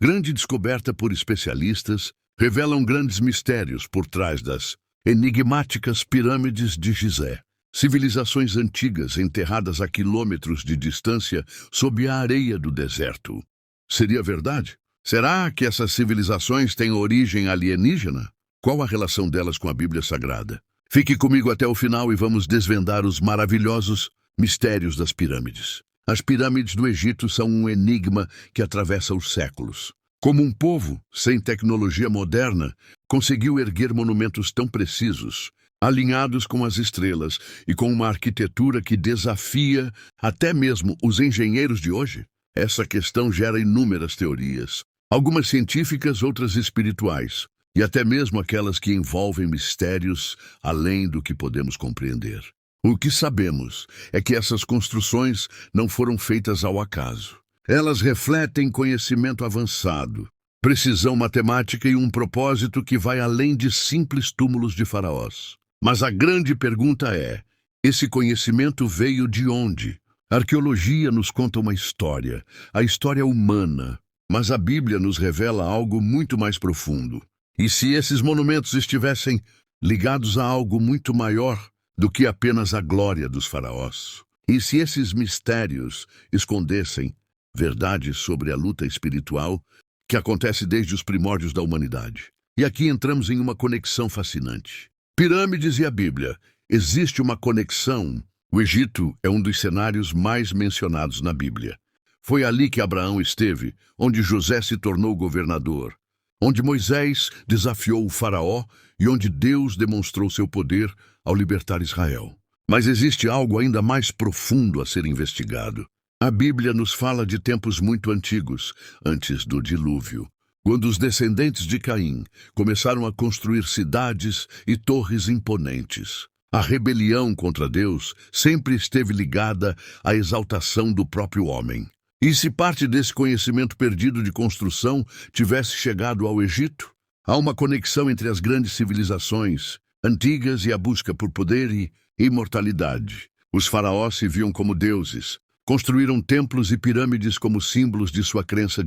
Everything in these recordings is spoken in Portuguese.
grande descoberta por especialistas, revelam grandes mistérios por trás das enigmáticas pirâmides de Gizé. Civilizações antigas enterradas a quilômetros de distância sob a areia do deserto. Seria verdade? Será que essas civilizações têm origem alienígena? Qual a relação delas com a Bíblia Sagrada? Fique comigo até o final e vamos desvendar os maravilhosos mistérios das pirâmides. As pirâmides do Egito são um enigma que atravessa os séculos. Como um povo, sem tecnologia moderna, conseguiu erguer monumentos tão precisos, alinhados com as estrelas e com uma arquitetura que desafia até mesmo os engenheiros de hoje? Essa questão gera inúmeras teorias, algumas científicas, outras espirituais, e até mesmo aquelas que envolvem mistérios além do que podemos compreender. O que sabemos é que essas construções não foram feitas ao acaso. Elas refletem conhecimento avançado, precisão matemática e um propósito que vai além de simples túmulos de faraós. Mas a grande pergunta é: esse conhecimento veio de onde? A arqueologia nos conta uma história, a história humana, mas a Bíblia nos revela algo muito mais profundo. E se esses monumentos estivessem ligados a algo muito maior do que apenas a glória dos faraós? E se esses mistérios escondessem verdades sobre a luta espiritual que acontece desde os primórdios da humanidade? E aqui entramos em uma conexão fascinante. Pirâmides e a Bíblia. Existe uma conexão. O Egito é um dos cenários mais mencionados na Bíblia. Foi ali que Abraão esteve, onde José se tornou governador, onde Moisés desafiou o faraó e onde Deus demonstrou seu poder ao libertar Israel. Mas existe algo ainda mais profundo a ser investigado. A Bíblia nos fala de tempos muito antigos, antes do dilúvio, quando os descendentes de Caim começaram a construir cidades e torres imponentes. A rebelião contra Deus sempre esteve ligada à exaltação do próprio homem. E se parte desse conhecimento perdido de construção tivesse chegado ao Egito? Há uma conexão entre as grandes civilizações antigas e a busca por poder e imortalidade. Os faraós se viam como deuses, construíram templos e pirâmides como símbolos de sua crença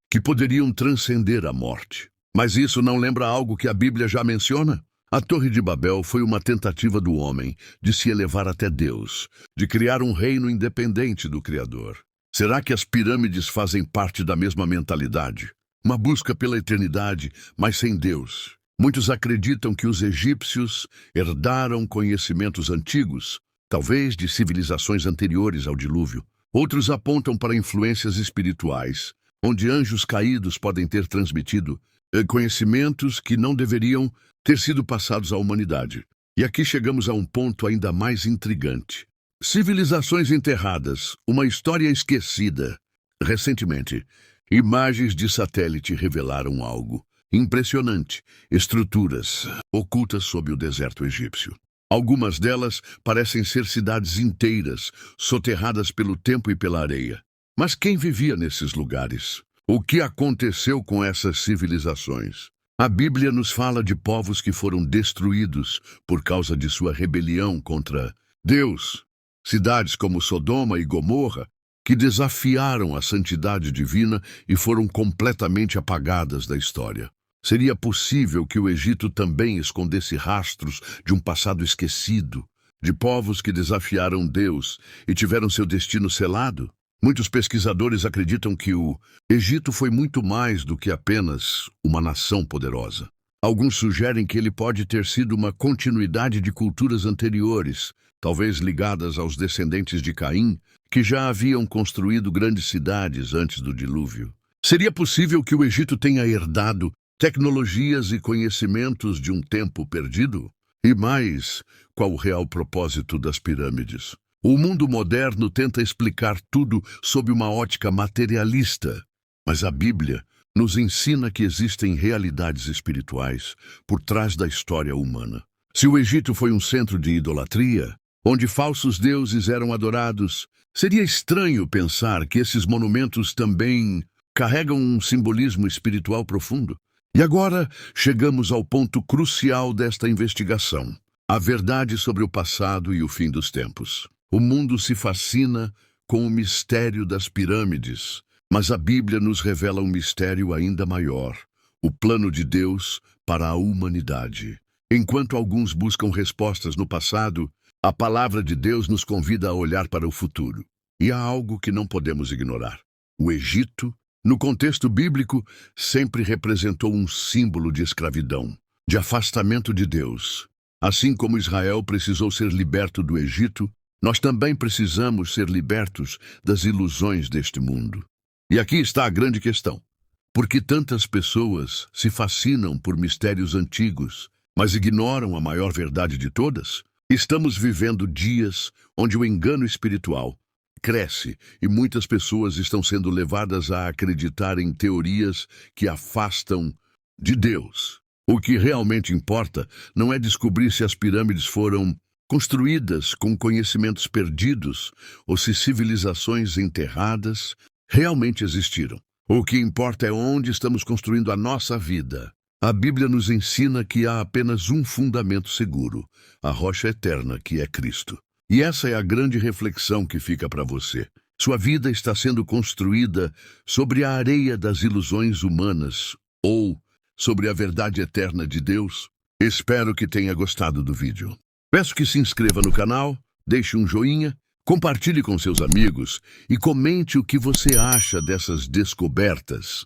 que poderiam transcender a morte. Mas isso não lembra algo que a Bíblia já menciona? A Torre de Babel foi uma tentativa do homem de se elevar até Deus, de criar um reino independente do Criador. Será que as pirâmides fazem parte da mesma mentalidade? Uma busca pela eternidade, mas sem Deus. Muitos acreditam que os egípcios herdaram conhecimentos antigos, talvez de civilizações anteriores ao dilúvio. Outros apontam para influências espirituais, onde anjos caídos podem ter transmitido conhecimentos que não deveriam ter sido passados à humanidade. E aqui chegamos a um ponto ainda mais intrigante. Civilizações enterradas, uma história esquecida. Recentemente, imagens de satélite revelaram algo impressionante: estruturas ocultas sob o deserto egípcio. Algumas delas parecem ser cidades inteiras, soterradas pelo tempo e pela areia. Mas quem vivia nesses lugares? O que aconteceu com essas civilizações? A Bíblia nos fala de povos que foram destruídos por causa de sua rebelião contra Deus. Cidades como Sodoma e Gomorra, que desafiaram a santidade divina e foram completamente apagadas da história. Seria possível que o Egito também escondesse rastros de um passado esquecido, de povos que desafiaram Deus e tiveram seu destino selado? Muitos pesquisadores acreditam que o Egito foi muito mais do que apenas uma nação poderosa. Alguns sugerem que ele pode ter sido uma continuidade de culturas anteriores, talvez ligadas aos descendentes de Caim, que já haviam construído grandes cidades antes do dilúvio. Seria possível que o Egito tenha herdado tecnologias e conhecimentos de um tempo perdido? E mais, qual o real propósito das pirâmides? O mundo moderno tenta explicar tudo sob uma ótica materialista, mas a Bíblia nos ensina que existem realidades espirituais por trás da história humana. Se o Egito foi um centro de idolatria, onde falsos deuses eram adorados, seria estranho pensar que esses monumentos também carregam um simbolismo espiritual profundo. E agora chegamos ao ponto crucial desta investigação: a verdade sobre o passado e o fim dos tempos. O mundo se fascina com o mistério das pirâmides, Mas a Bíblia nos revela um mistério ainda maior: o plano de Deus para a humanidade. Enquanto alguns buscam respostas no passado, a palavra de Deus nos convida a olhar para o futuro. E há algo que não podemos ignorar. O Egito, no contexto bíblico, sempre representou um símbolo de escravidão, de afastamento de Deus. Assim como Israel precisou ser liberto do Egito, nós também precisamos ser libertos das ilusões deste mundo. E aqui está a grande questão: por que tantas pessoas se fascinam por mistérios antigos, mas ignoram a maior verdade de todas? Estamos vivendo dias onde o engano espiritual cresce e muitas pessoas estão sendo levadas a acreditar em teorias que afastam de Deus. O que realmente importa não é descobrir se as pirâmides foram construídas com conhecimentos perdidos ou se civilizações enterradas realmente existiram. O que importa é onde estamos construindo a nossa vida. A Bíblia nos ensina que há apenas um fundamento seguro: a rocha eterna, que é Cristo. E essa é a grande reflexão que fica para você. Sua vida está sendo construída sobre a areia das ilusões humanas ou sobre a verdade eterna de Deus? Espero que tenha gostado do vídeo. Peço que se inscreva no canal, deixe um joinha, compartilhe com seus amigos e comente o que você acha dessas descobertas.